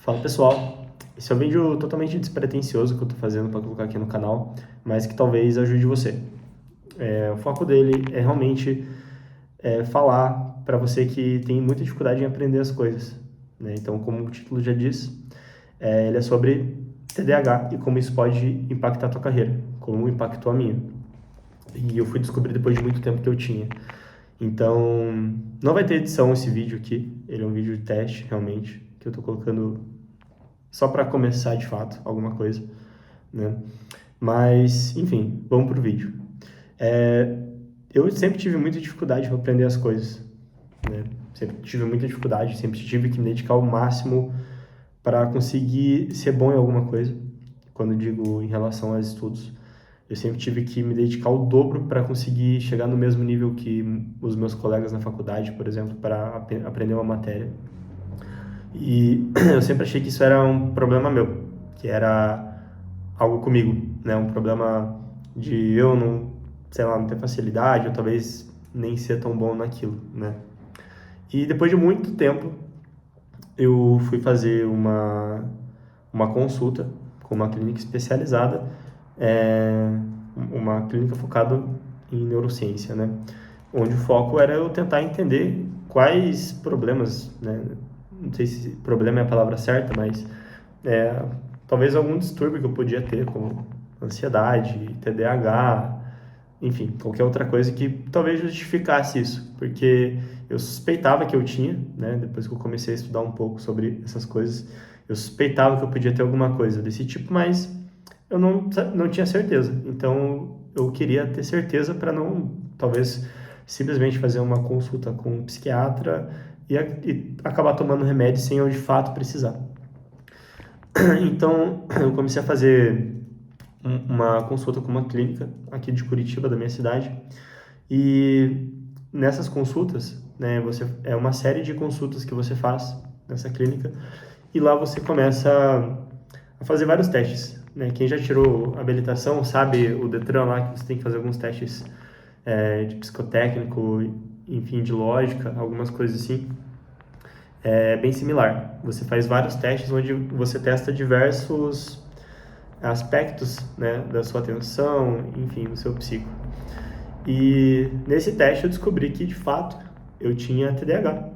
Fala pessoal, esse é um vídeo totalmente despretensioso que eu tô fazendo para colocar aqui no canal, mas que talvez ajude você. O foco dele é realmente falar para você que tem muita dificuldade em aprender as coisas, né? Então, como o título já diz, ele é sobre TDAH e como isso pode impactar a tua carreira, como impactou a minha. E eu fui descobrir depois de muito tempo que eu tinha. Então, não vai ter edição esse vídeo aqui, ele é um vídeo de teste realmente, que eu tô colocando só para começar de fato alguma coisa, né? Mas, enfim, vamos pro vídeo. Eu sempre tive muita dificuldade para aprender as coisas, né? Sempre tive muita dificuldade, sempre tive que me dedicar ao máximo para conseguir ser bom em alguma coisa. Quando digo em relação aos estudos, eu sempre tive que me dedicar ao dobro para conseguir chegar no mesmo nível que os meus colegas na faculdade, por exemplo, para aprender uma matéria. E eu sempre achei que isso era um problema meu, que era algo comigo, né? Um problema de eu não, sei lá, não ter facilidade ou talvez nem ser tão bom naquilo, né? E depois de muito tempo, eu fui fazer uma consulta com uma clínica especializada, uma clínica focada em neurociência, né? Onde o foco era eu tentar entender quais problemas, né? Não sei se problema é a palavra certa, mas é, talvez algum distúrbio que eu podia ter, como ansiedade, TDAH, enfim, qualquer outra coisa que talvez justificasse isso, porque eu suspeitava que eu tinha, né, depois que eu comecei a estudar um pouco sobre essas coisas, eu suspeitava que eu podia ter alguma coisa desse tipo, mas eu não tinha certeza. Então, eu queria ter certeza para não, talvez, simplesmente fazer uma consulta com um psiquiatra e acabar tomando remédio sem eu de fato precisar. Então, eu comecei a fazer uma consulta com uma clínica aqui de Curitiba, da minha cidade. E nessas consultas, né, é uma série de consultas que você faz nessa clínica. E lá você começa a fazer vários testes, né? Quem já tirou habilitação sabe o Detran lá, que você tem que fazer alguns testes de psicotécnico, enfim, de lógica, algumas coisas assim. É bem similar. Você faz vários testes onde você testa diversos aspectos, né, da sua atenção, enfim, do seu psico. E nesse teste eu descobri que, de fato, eu tinha TDAH,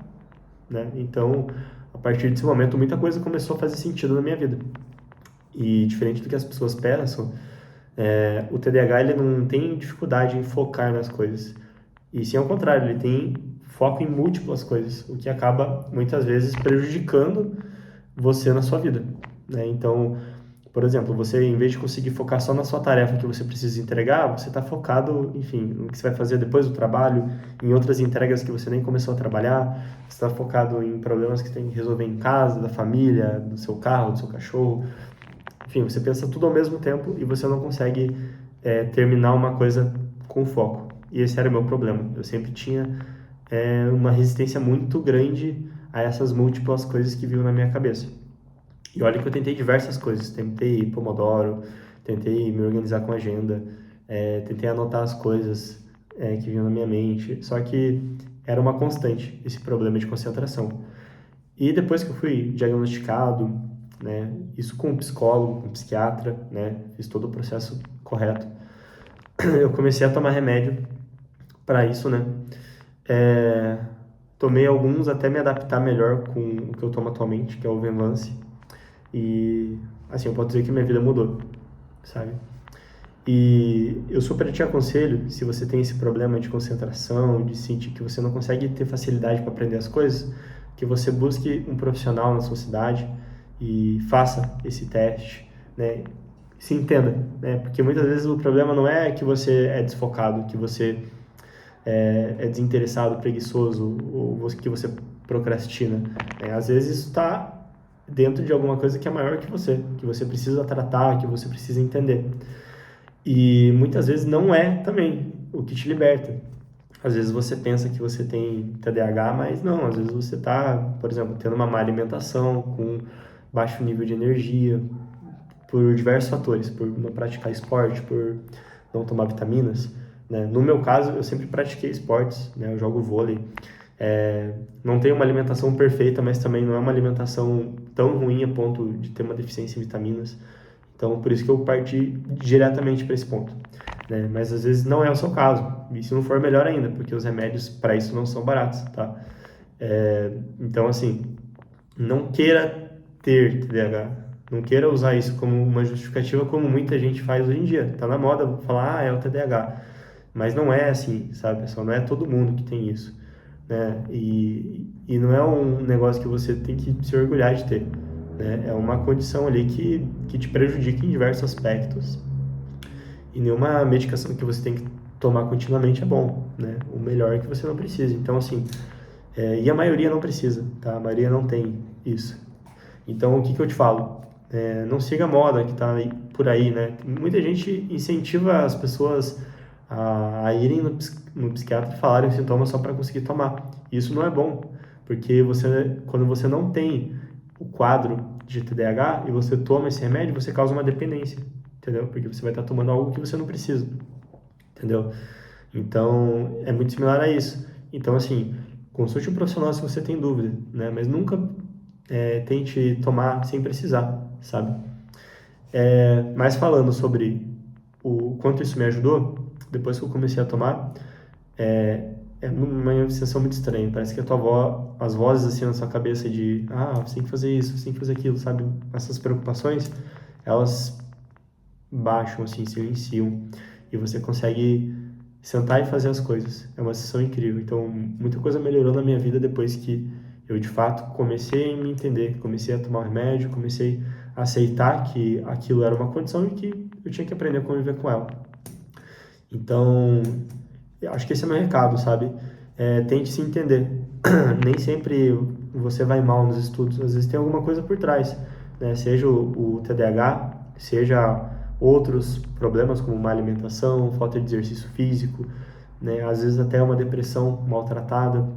né? Então, a partir desse momento, muita coisa começou a fazer sentido na minha vida. E diferente do que as pessoas pensam, o TDAH ele não tem dificuldade em focar nas coisas. E sim ao contrário, ele tem foco em múltiplas coisas, o que acaba muitas vezes prejudicando você na sua vida, né? Então, por exemplo, você em vez de conseguir focar só na sua tarefa que você precisa entregar, você está focado, enfim, no que você vai fazer depois do trabalho, em outras entregas que você nem começou a trabalhar, você está focado em problemas que você tem que resolver em casa, da família, do seu carro, do seu cachorro, enfim, você pensa tudo ao mesmo tempo e você não consegue terminar uma coisa com foco. E esse era o meu problema. Eu sempre tinha uma resistência muito grande a essas múltiplas coisas que vinham na minha cabeça. E olha que eu tentei diversas coisas. Tentei Pomodoro, tentei me organizar com agenda, tentei anotar as coisas que vinham na minha mente. Só que era uma constante esse problema de concentração. E depois que eu fui diagnosticado, né, isso com um psicólogo, com um psiquiatra, né, fiz todo o processo correto, eu comecei a tomar remédio para isso, né. Tomei alguns até me adaptar melhor com o que eu tomo atualmente, que é o Venvance. E, assim, eu posso dizer que minha vida mudou, sabe? E eu super te aconselho, se você tem esse problema de concentração, de sentir que você não consegue ter facilidade para aprender as coisas, que você busque um profissional na sua cidade e faça esse teste, né? Se entenda, né? Porque muitas vezes o problema não é que você é desfocado, que você é desinteressado, preguiçoso, ou que você procrastina, né? Às vezes isso está dentro de alguma coisa que é maior que você precisa tratar, que você precisa entender. E muitas vezes não é também o que te liberta. Às vezes você pensa que você tem TDAH, mas não. Às vezes você está, por exemplo, tendo uma má alimentação, com baixo nível de energia, por diversos fatores, por não praticar esporte, por não tomar vitaminas, né? No meu caso, eu sempre pratiquei esportes, né? Eu jogo vôlei, Não tem uma alimentação perfeita, mas também não é uma alimentação tão ruim a ponto de ter uma deficiência em vitaminas. Então, por isso que eu parti diretamente para esse ponto, né? Mas às vezes não é o seu caso, e se não for, melhor ainda, porque os remédios para isso não são baratos, tá? Então, assim, não queira ter TDAH, não queira usar isso como uma justificativa, como muita gente faz hoje em dia. Tá na moda falar, é o TDAH, mas não é assim, sabe, pessoal? Não é todo mundo que tem isso, né? E não é um negócio que você tem que se orgulhar de ter, né? É uma condição ali que te prejudica em diversos aspectos, e nenhuma medicação que você tem que tomar continuamente é bom, né? O melhor é que você não precisa. Então, assim, e a maioria não precisa, tá? A maioria não tem isso. Então, o que eu te falo? Não siga a moda que tá por aí, né? Muita gente incentiva as pessoas a irem no psiquiatra e falarem os sintomas só para conseguir tomar. Isso não é bom, porque quando você não tem o quadro de TDAH e você toma esse remédio, você causa uma dependência, entendeu? Porque você vai estar tomando algo que você não precisa, entendeu? Então, é muito similar a isso. Então, assim, consulte um profissional se você tem dúvida, né? Mas nunca tente tomar sem precisar, sabe? Mas falando sobre o quanto isso me ajudou, depois que eu comecei a tomar, é uma sensação muito estranha. Parece que as vozes assim na sua cabeça de, você tem que fazer isso, você tem que fazer aquilo, sabe? Essas preocupações, elas baixam, assim, silenciam, e você consegue sentar e fazer as coisas. É uma sensação incrível. Então, muita coisa melhorou na minha vida depois que eu, de fato, comecei a me entender, comecei a tomar o remédio, comecei a aceitar que aquilo era uma condição e que eu tinha que aprender a conviver com ela. Então, eu acho que esse é o meu recado, sabe? Tente se entender. Nem sempre você vai mal nos estudos, às vezes tem alguma coisa por trás, né? Seja o TDAH, seja outros problemas como má alimentação, falta de exercício físico, né? Às vezes até uma depressão maltratada.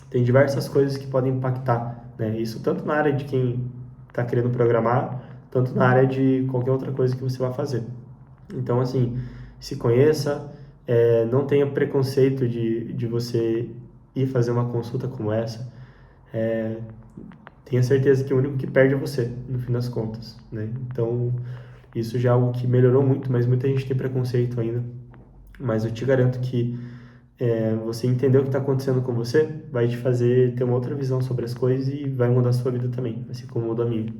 Tem diversas coisas que podem impactar, né? Isso tanto na área de quem está querendo programar, tanto na área de qualquer outra coisa que você vai fazer. Então, assim, se conheça, não tenha preconceito de você ir fazer uma consulta como essa. Tenha certeza que o único que perde é você, no fim das contas, né? Então, isso já é algo que melhorou muito, mas muita gente tem preconceito ainda. Mas eu te garanto que você entender o que está acontecendo com você vai te fazer ter uma outra visão sobre as coisas e vai mudar a sua vida também, assim como mudou a minha.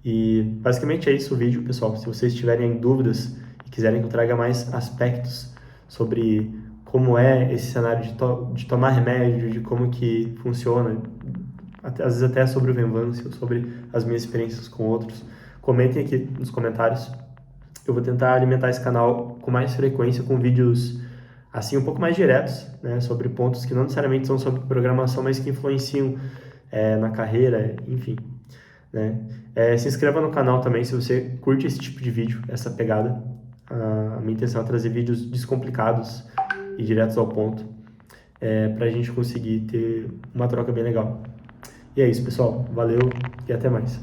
E basicamente é isso o vídeo, pessoal. Se vocês tiverem dúvidas e quiserem que eu traga mais aspectos sobre como é esse cenário de tomar remédio, de como que funciona, às vezes até sobre o Venvance, sobre as minhas experiências com outros, comentem aqui nos comentários. Eu vou tentar alimentar esse canal com mais frequência, com vídeos assim um pouco mais diretos, né, sobre pontos que não necessariamente são sobre programação, mas que influenciam na carreira, enfim, né? Se inscreva no canal também se você curte esse tipo de vídeo, essa pegada. A minha intenção é trazer vídeos descomplicados e diretos ao ponto, para a gente conseguir ter uma troca bem legal. E é isso, pessoal. Valeu e até mais.